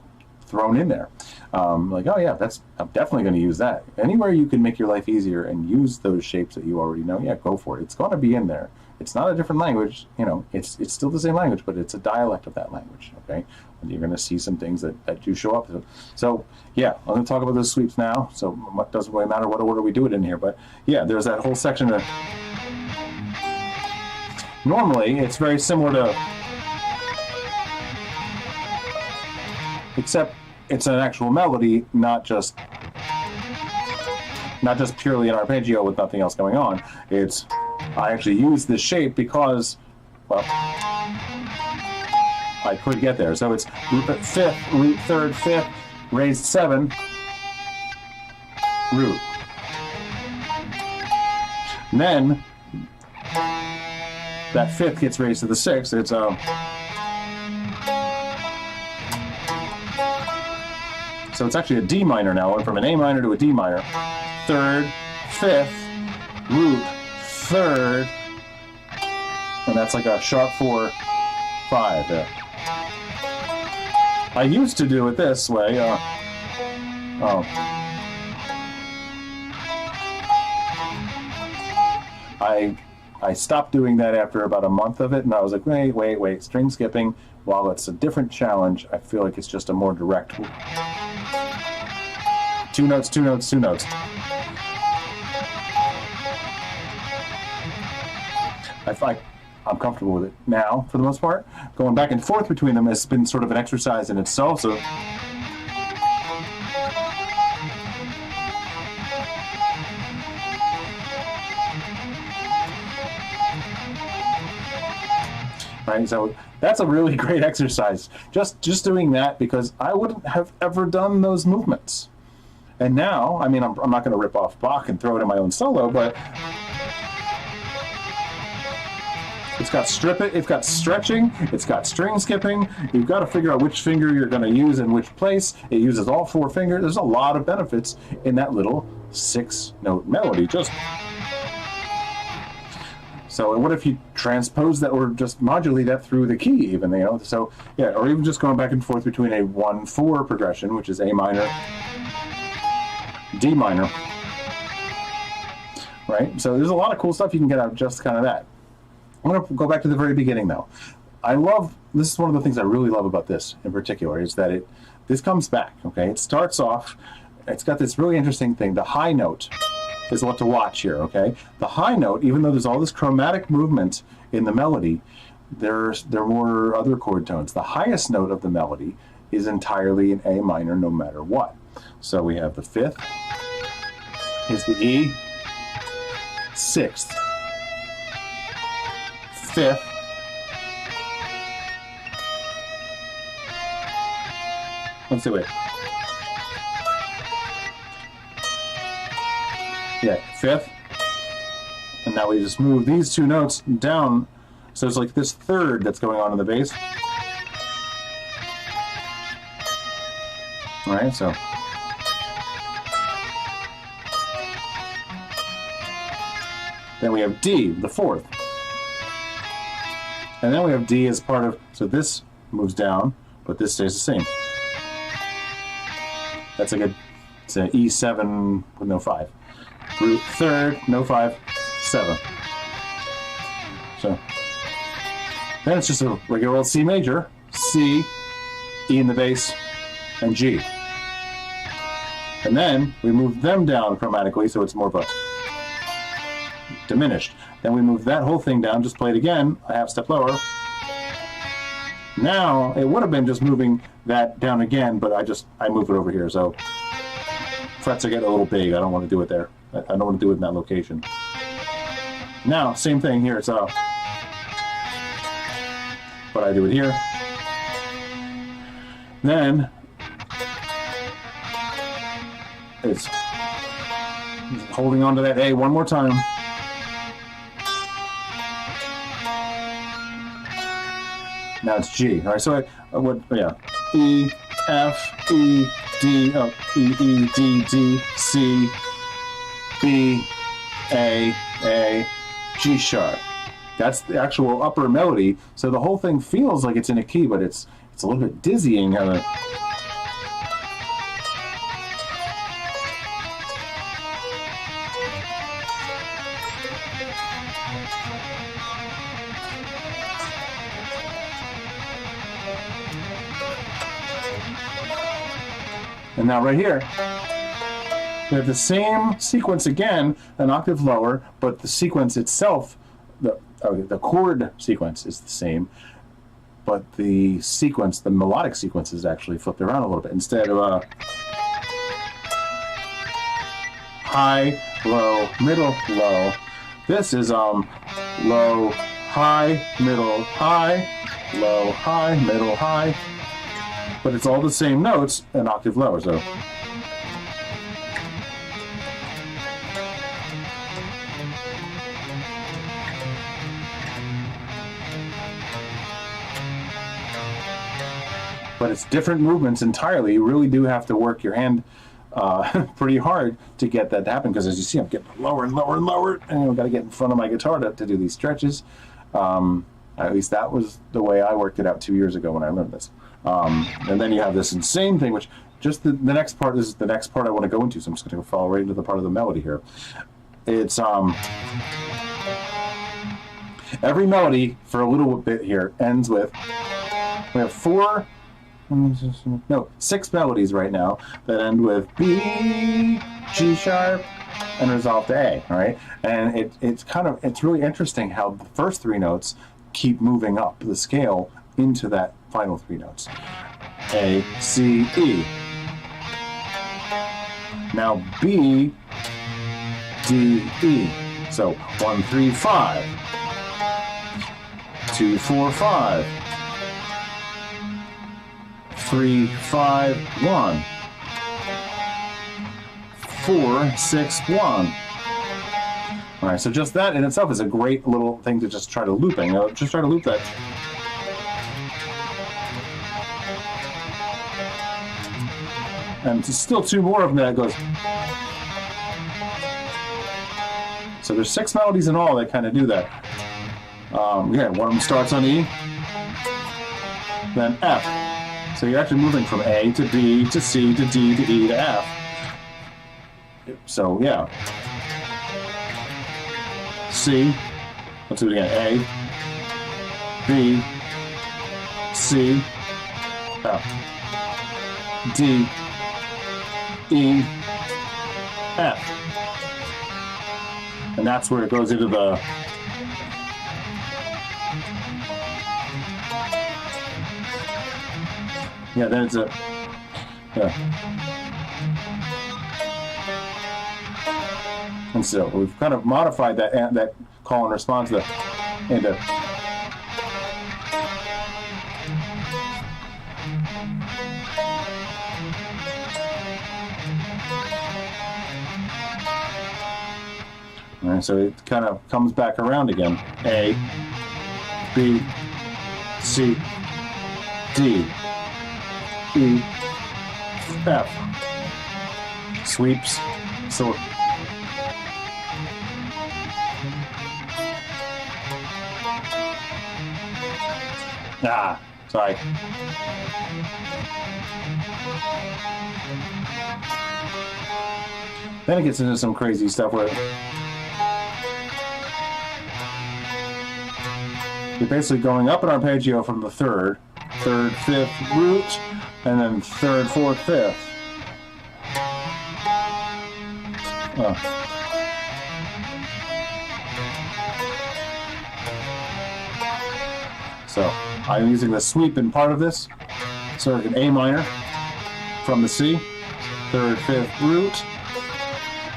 thrown in there. Like, oh yeah, I'm definitely going to use that. Anywhere you can make your life easier and use those shapes that you already know, yeah, go for it. It's going to be in there. It's not a different language, you know, it's still the same language, but it's a dialect of that language, okay? And you're going to see some things that do show up. So, yeah, I'm going to talk about those sweeps now, so it doesn't really matter what order we do it in here, but yeah, there's that whole section that normally it's very similar to, except it's an actual melody, not just purely an arpeggio with nothing else going on. I actually use this shape because, well, I could get there. So it's root fifth, root third, fifth, raised 7, root. And then that 5th gets raised to the 6th. It's so it's actually a D minor now. It went from an A minor to a D minor. 3rd, 5th, root, 3rd, and that's like a sharp 4, 5 there. I used to do it this way. I stopped doing that after about a month of it, and I was like, wait, string skipping, while it's a different challenge, I feel like it's just a more direct. 2 notes, 2 notes, 2 notes. I'm comfortable with it now, for the most part. Going back and forth between them has been sort of an exercise in itself, so. Right, so that's a really great exercise. Just doing that, because I wouldn't have ever done those movements. And now, I mean, I'm not going to rip off Bach and throw it in my own solo, but it's got stretching, it's got string skipping. You've got to figure out which finger you're going to use in which place. It uses all 4 fingers. There's a lot of benefits in that little 6-note melody. So what if you transpose that, or just modulate that through the key even, you know? So yeah, or even just going back and forth between a 1-4 progression, which is A minor, D minor, right? So there's a lot of cool stuff you can get out of just kind of that. I'm going to go back to the very beginning though. This is one of the things I really love about this in particular, is that this comes back, okay? It starts off, it's got this really interesting thing. The high note is what to watch here, okay? The high note, even though there's all this chromatic movement in the melody, there are more other chord tones. The highest note of the melody is entirely in A minor no matter what. So we have the 5th, here's the E, 6th, 5th, let's do it. Yeah, 5th, and now we just move these 2 notes down, so it's like this 3rd that's going on in the bass. All right, so then we have D, the 4th, and then we have D as part of, so this moves down, but this stays the same. That's like it's an E7 with no 5. Root 3rd, no 5, 7. So then it's just a regular old C major, C, E in the bass, and G. And then we move them down chromatically, so it's more of a diminished. Then we move that whole thing down, just play it again, a half step lower. Now, it would have been just moving that down again, but I move it over here, so frets are getting a little big. I don't want to do it there. I don't want to do it in that location. Now, same thing here. It's but I do it here. Then it's holding on to that A one more time. Now it's G. All right. So E, F, E, D, E, E, D, D, C, B, A, G sharp. That's the actual upper melody. So the whole thing feels like it's in a key, but it's a little bit dizzying. And now right here, we have the same sequence again, an octave lower, but the sequence itself, the chord sequence is the same, but the sequence, the melodic sequence, is actually flipped around a little bit. Instead of a high, low, middle, low, this is low, high, middle, high, low, high, middle, high, but it's all the same notes, an octave lower. So but it's different movements entirely. You really do have to work your hand pretty hard to get that to happen, because as you see, I'm getting lower and lower and lower, and I've got to get in front of my guitar to do these stretches. At least that was the way I worked it out 2 years ago when I learned this. And then you have this insane thing, which just the next part is the next part I want to go into, so I'm just going to follow right into the part of the melody here. It's every melody for a little bit here ends with, we have six melodies right now that end with B, G sharp, and resolve to A, right? And it's really interesting how the first three notes keep moving up the scale into that final three notes. A, C, E. Now B, D, E. So 1, 3, 5. 2, 4, 5. 3, 5, 1. 4, 6, 1. All right, so just that in itself is a great little thing to just try to looping. Just try to loop that. And there's still two more of them that goes. So there's 6 melodies in all that kind of do that. Yeah, one of them starts on E, then F. So you're actually moving from A to B to C to D to E to F. So yeah. C. Let's do it again. A, B, C, F, D, E, F. And that's where it goes into the then it's a And so we've kind of modified that call and response into so it kind of comes back around again. A, B, C, D, E, F. Sweeps. So sorry. Then it gets into some crazy stuff where you're basically going up an arpeggio from the third, fifth root, and then third, fourth, fifth. So I'm using the sweep in part of this. So like an A minor from the C, third, fifth root,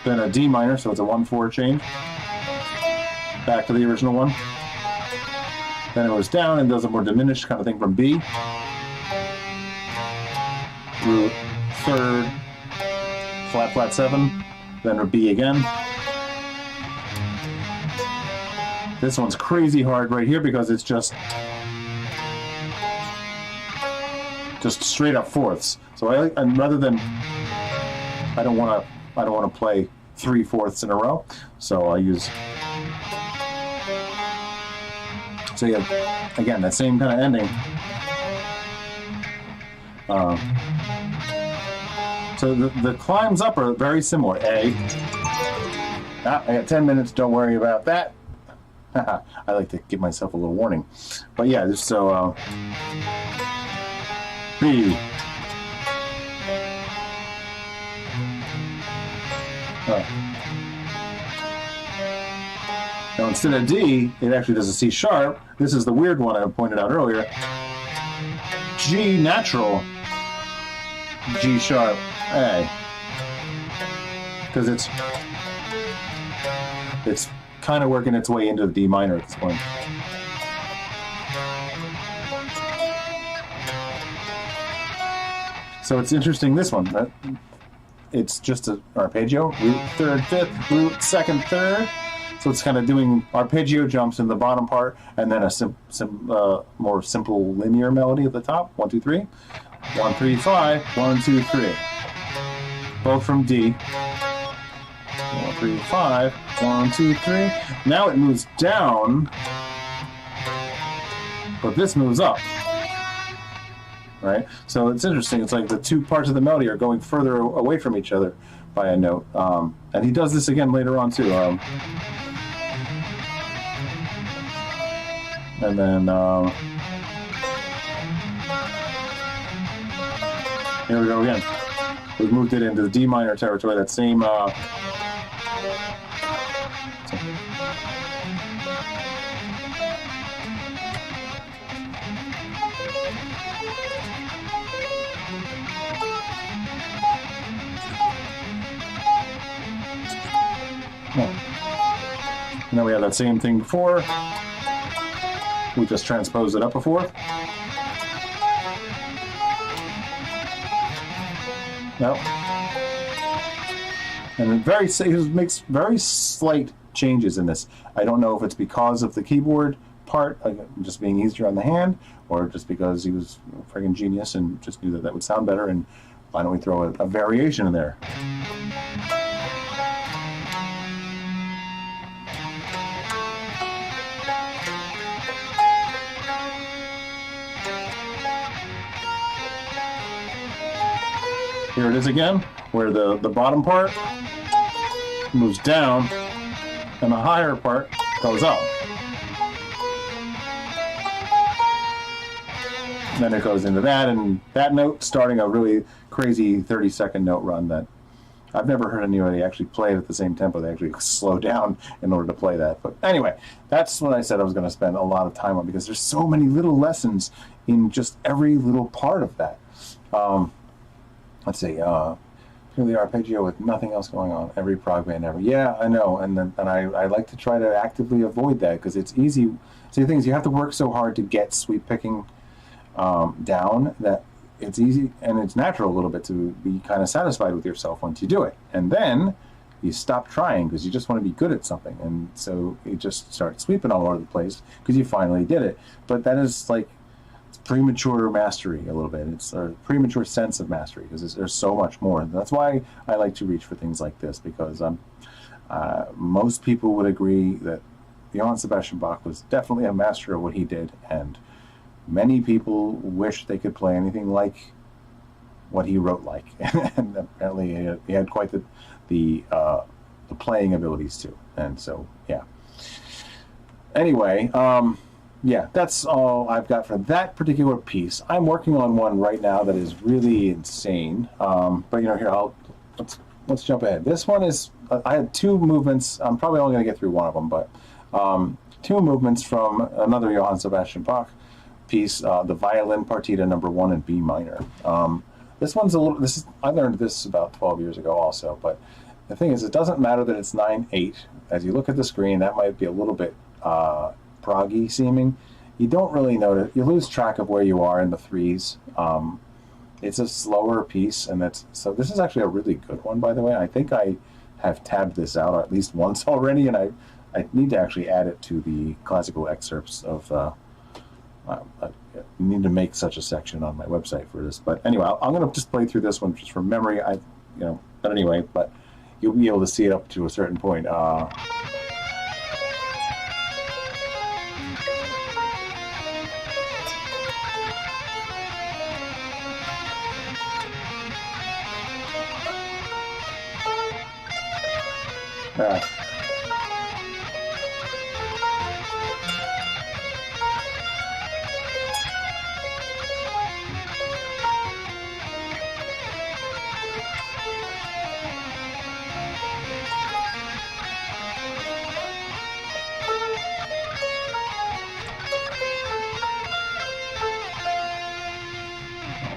then a D minor, so it's a 1-4 change. Back to the original one. Then it goes down and does a more diminished kind of thing from B. Root, third, flat, flat 7, then a B again. This one's crazy hard right here because it's just straight up fourths. So and rather than I don't want to play 3/4 in a row, so I use. So yeah, again, that same kind of ending. So the climbs up are very similar. A. I got 10 minutes. Don't worry about that. I like to give myself a little warning. But yeah, just so B, Now instead of D, it actually does a C sharp. This is the weird one I pointed out earlier. G natural, G sharp, A. Because it's kind of working its way into the D minor at this point. So it's interesting, this one. It's just an arpeggio, root, third, fifth, root, second, third. So it's kind of doing arpeggio jumps in the bottom part, and then a more simple linear melody at the top. 1, 2, 3. 1, 3, 5. 1, 2, 3. Both from D. 1, 3, 5. 1, 2, 3. Now it moves down, but this moves up. Right? So it's interesting. It's like the two parts of the melody are going further away from each other by a note. And he does this again later on too. And then here we go again. We've moved it into the D minor territory. That same. And then we have that same thing before. We just transposed it up a fourth. No. And it makes very slight changes in this. I don't know if it's because of the keyboard part, just being easier on the hand, or just because he was a friggin' genius and just knew that that would sound better, and why don't we throw a variation in there? Here it is again, where the bottom part moves down and the higher part goes up. Then it goes into that, and that note starting a really crazy 30-second note run that I've never heard anybody actually play it at the same tempo. They actually slow down in order to play that. But anyway, that's what I said I was going to spend a lot of time on, because there's so many little lessons in just every little part of that. Let's see, purely arpeggio with nothing else going on. Every prog band ever. Yeah, I know, and I like to try to actively avoid that, because it's easy. See, the thing is, you have to work so hard to get sweep picking down that it's easy, and it's natural a little bit to be kind of satisfied with yourself once you do it. And then you stop trying because you just want to be good at something. And so you just start sweeping all over the place because you finally did it. But that is like premature mastery a little bit. It's a premature sense of mastery, because there's so much more. And that's why I like to reach for things like this, because most people would agree that Johann Sebastian Bach was definitely a master of what he did, and many people wish they could play anything like what he wrote like. And apparently he had quite the playing abilities too. And so, yeah. Anyway, yeah, that's all I've got for that particular piece. I'm working on one right now that is really insane. But you know, here, let's jump ahead. This one is, I had two movements. I'm probably only going to get through one of them, but two movements from another Johann Sebastian Bach piece, the Violin Partita number 1 in B minor. This one's a little, I learned this about 12 years ago also, but the thing is, it doesn't matter that it's 9/8. As you look at the screen, that might be a little bit proggy seeming. You don't really notice, you lose track of where you are in the threes. It's a slower piece, and so this is actually a really good one, by the way. I think I have tabbed this out at least once already, and I need to actually add it to the classical excerpts of I need to make such a section on my website for this. But anyway, I'm going to just play through this one just from memory. But anyway, but you'll be able to see it up to a certain point.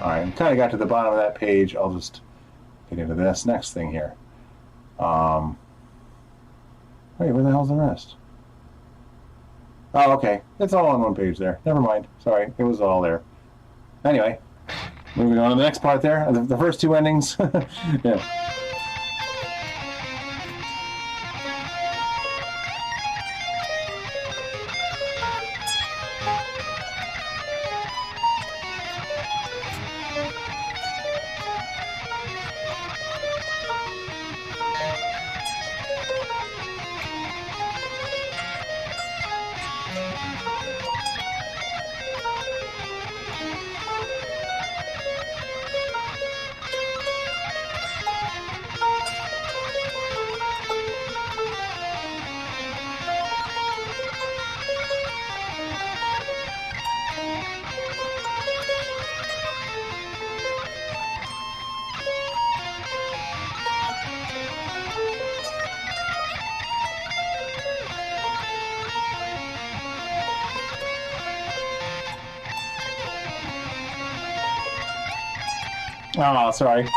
All right, kind of got to the bottom of that page. I'll just get into this next thing here. Wait, where the hell's the rest? Oh, okay. It's all on one page there. Never mind. Sorry, it was all there. Anyway, moving on to the next part there. The first two endings. Yeah. Oh, sorry.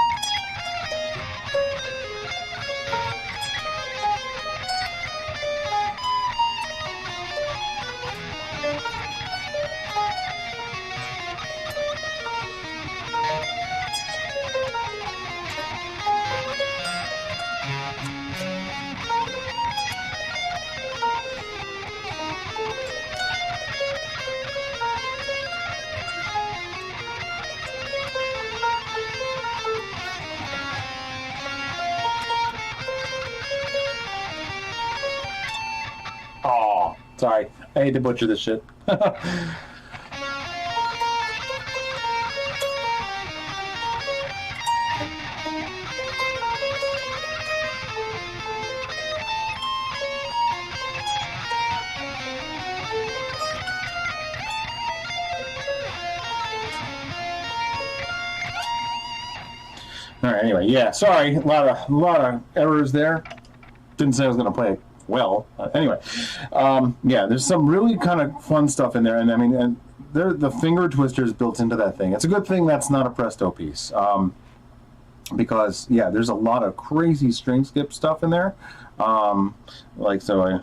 Oh, sorry. I hate to butcher this shit. All right. Anyway, yeah. Sorry, a lot of errors there. Didn't say I was going to play it well. Anyway, yeah. There's some really kind of fun stuff in there, and I mean, and the finger twisters built into that thing. It's a good thing that's not a Presto piece, because yeah, there's a lot of crazy string skip stuff in there. Like so.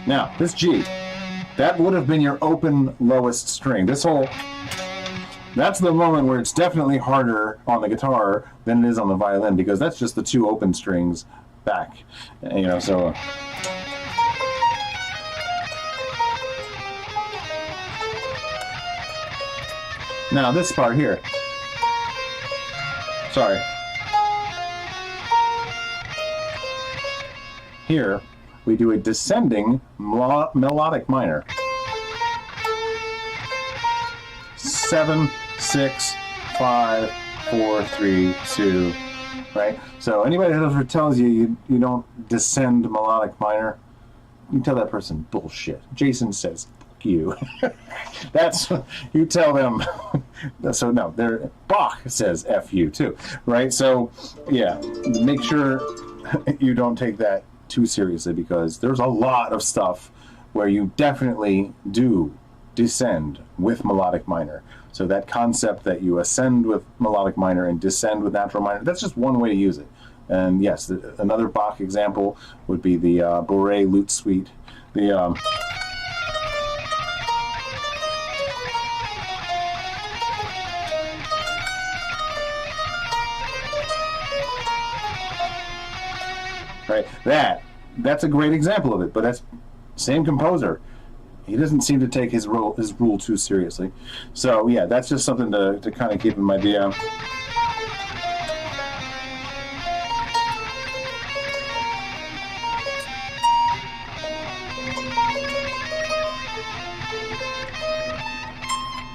Now this G. That would have been your open lowest string. This whole, that's the moment where it's definitely harder on the guitar than it is on the violin, because that's just the two open strings back, you know, so. Now this part here. Sorry. Here, we do a descending melodic minor. 7, 6, 5, 4, 3, 2, right? So anybody that ever tells you you don't descend melodic minor, you tell that person bullshit. Jason says, fuck you. That's, you tell them. So no, Bach says F you too, right? So yeah, make sure you don't take that too seriously, because there's a lot of stuff where you definitely do descend with melodic minor. So that concept that you ascend with melodic minor and descend with natural minor, that's just one way to use it. And yes, another Bach example would be the Bourré Lute Suite. The right, that's a great example of it, but that's same composer. He doesn't seem to take his rule too seriously. So yeah, that's just something to kind of keep in mind.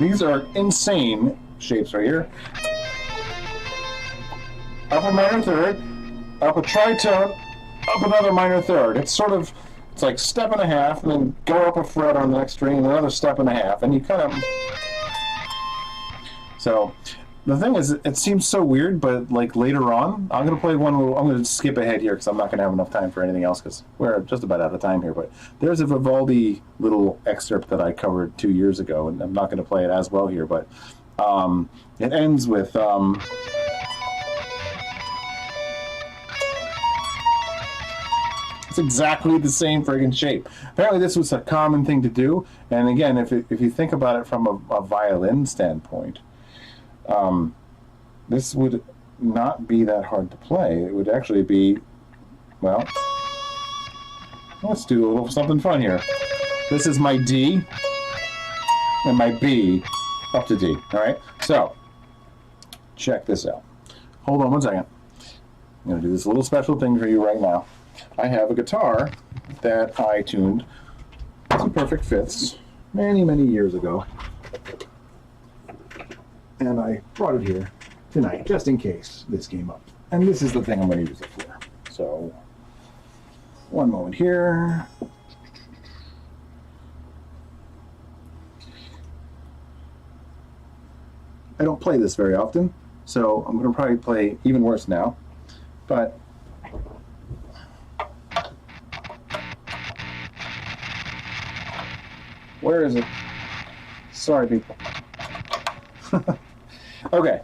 These are insane shapes right here. Up a minor third, up a tritone, up another minor third. It's sort of, it's like step and a half, and then go up a fret on the next string, and another step and a half, and you kind of. So the thing is, it seems so weird, but like later on, I'm gonna play one. I'm gonna skip ahead here because I'm not gonna have enough time for anything else because we're just about out of time here. But there's a Vivaldi little excerpt that I covered 2 years ago, and I'm not gonna play it as well here. But it ends with. It's exactly the same friggin' shape. Apparently, this was a common thing to do. And again, if you think about it from a violin standpoint. This would not be that hard to play. It would actually be, well, let's do a little something fun here. This is my D and my B up to D. All right, so check this out. Hold on one second. I'm going to do this little special thing for you right now. I have a guitar that I tuned to perfect fits many, many years ago. And I brought it here tonight, just in case this came up. And this is the thing I'm going to use it for. So, one moment here. I don't play this very often, so I'm going to probably play even worse now. But where is it? Sorry, people. Okay,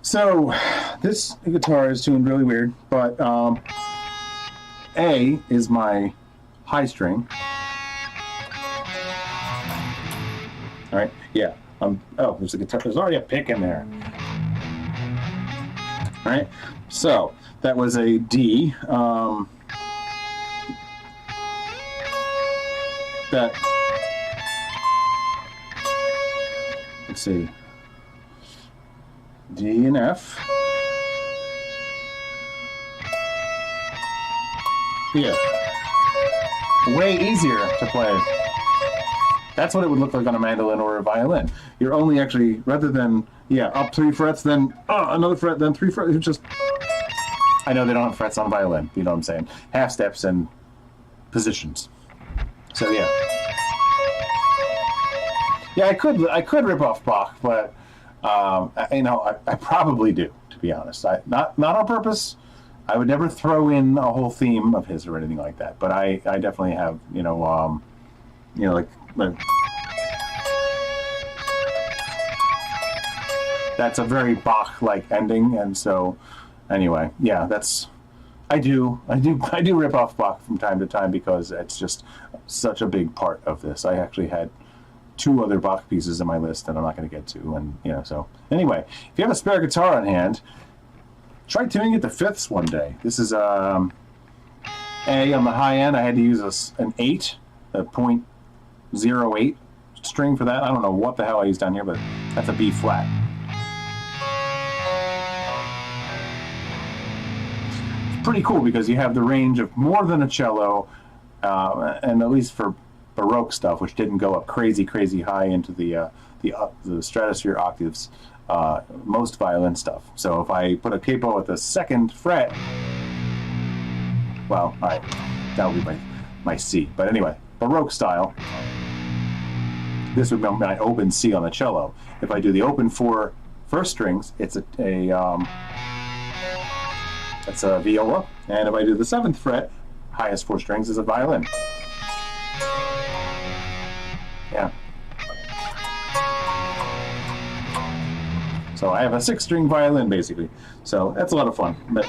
so this guitar is tuned really weird, but A is my high string. All right, yeah. Oh, there's a guitar. There's already a pick in there. All right, so that was a D. That. Let's see. D and F. Here. Way easier to play. That's what it would look like on a mandolin or a violin. You're only actually, rather than, yeah, up 3 frets, then another fret, then 3 frets. It's just, I know they don't have frets on violin, you know what I'm saying? Half steps and positions. So, yeah. Yeah, I could rip off Bach, but I probably do, to be honest. Not on purpose. I would never throw in a whole theme of his or anything like that. But I definitely have, like that's a very Bach-like ending, and so anyway, yeah, I do rip off Bach from time to time because it's just such a big part of this. I actually had 2 other Bach pieces in my list that I'm not going to get to, and so anyway, if you have a spare guitar on hand, try tuning it to fifths one day. This is A on the high end. I had to use an 8, a .08 string for that. I don't know what the hell I used down here, but that's a B flat. It's pretty cool because you have the range of more than a cello, and at least for Baroque stuff, which didn't go up crazy high into the stratosphere octaves, most violin stuff. So if I put a capo at the 2nd fret, well, all right, that would be my C. But anyway, Baroque style, this would be my open C on the cello. If I do the open 4 first strings, it's a viola, and if I do the 7th fret, highest 4 strings is a violin. Yeah. So I have a 6-string violin, basically. So that's a lot of fun. But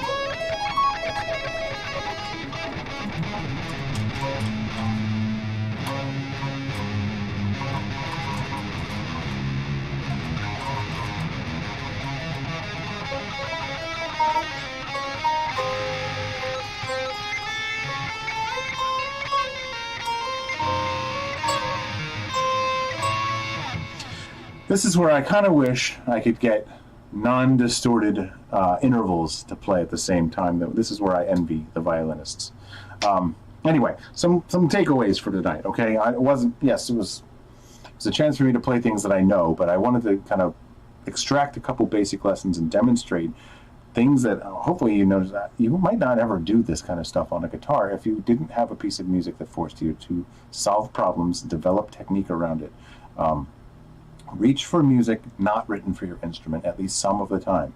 this is where I kind of wish I could get non-distorted intervals to play at the same time. This is where I envy the violinists. Anyway, some takeaways for tonight. Okay, it was a chance for me to play things that I know, but I wanted to kind of extract a couple basic lessons and demonstrate things that hopefully you notice that you might not ever do this kind of stuff on a guitar if you didn't have a piece of music that forced you to solve problems, develop technique around it. Reach for music not written for your instrument, at least some of the time.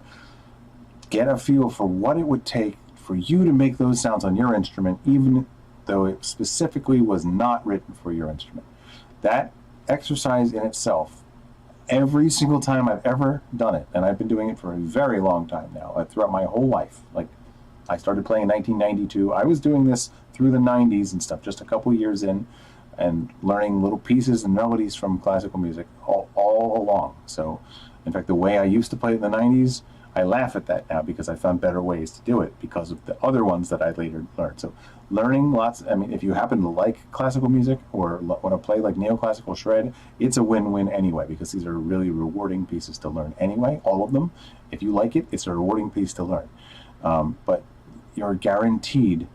Get a feel for what it would take for you to make those sounds on your instrument, even though it specifically was not written for your instrument. That exercise in itself, every single time I've ever done it, and I've been doing it for a very long time now, throughout my whole life. Like, I started playing in 1992. I was doing this through the 90s and stuff, just a couple years in, and learning little pieces and melodies from classical music all along. So, in fact, the way I used to play it in the 90s, I laugh at that now because I found better ways to do it because of the other ones that I later learned. So learning lots, I mean, if you happen to like classical music or want to play like neoclassical shred, it's a win-win anyway because these are really rewarding pieces to learn anyway, all of them. If you like it, it's a rewarding piece to learn. But you're guaranteed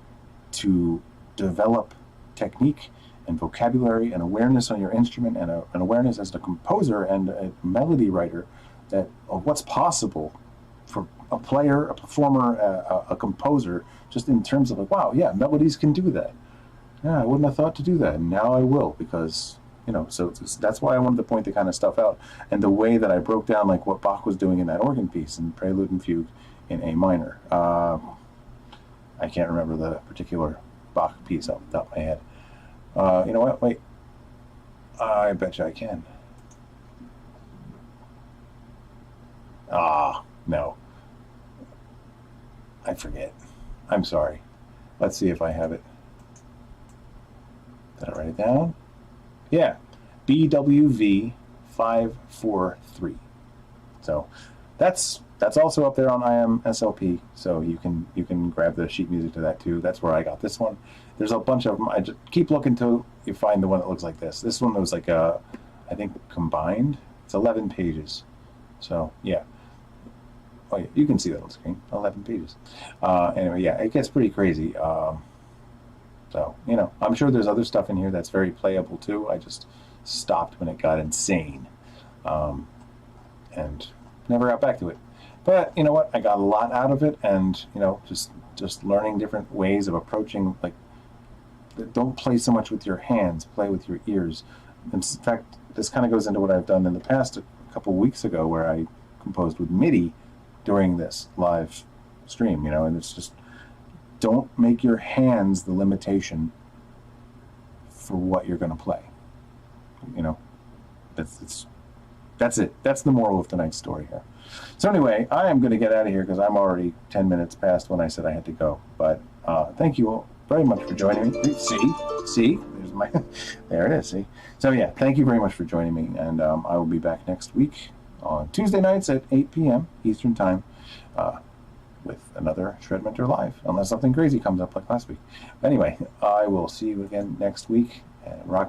to develop technique and vocabulary and awareness on your instrument and an awareness as a composer and a melody writer of what's possible for a player, a performer, a composer, just in terms of like, wow, yeah, melodies can do that. Yeah, I wouldn't have thought to do that, and now I will because, so that's why I wanted to point the kind of stuff out. And the way that I broke down like what Bach was doing in that organ piece in Prelude and Fugue in A minor. I can't remember the particular Bach piece off the top of my head. You know what? Wait. I bet you I can. No. I forget. I'm sorry. Let's see if I have it. Did I write it down? Yeah. BWV 543. So that's also up there on IMSLP. So you can grab the sheet music to that too. That's where I got this one. There's a bunch of them. I just keep looking till you find the one that looks like this. This one was like I think combined. It's 11 pages. So yeah. Oh yeah, you can see that on screen. 11 pages. Anyway, yeah, it gets pretty crazy. So I'm sure there's other stuff in here that's very playable too. I just stopped when it got insane, and never got back to it. But you know what? I got a lot out of it, and just learning different ways of approaching. Like, don't play so much with your hands. Play with your ears. In fact, this kind of goes into what I've done in the past a couple weeks ago, where I composed with MIDI during this live stream. And it's just, don't make your hands the limitation for what you're going to play. That's it. That's the moral of tonight's story here. So anyway, I am going to get out of here because I'm already 10 minutes past when I said I had to go. But thank you all very much for joining me. See, there's my, there it is. See. So yeah, thank you very much for joining me, and I will be back next week on Tuesday nights at 8 p.m. Eastern Time with another ShredMentor Live, unless something crazy comes up like last week. Anyway, I will see you again next week, and rock on.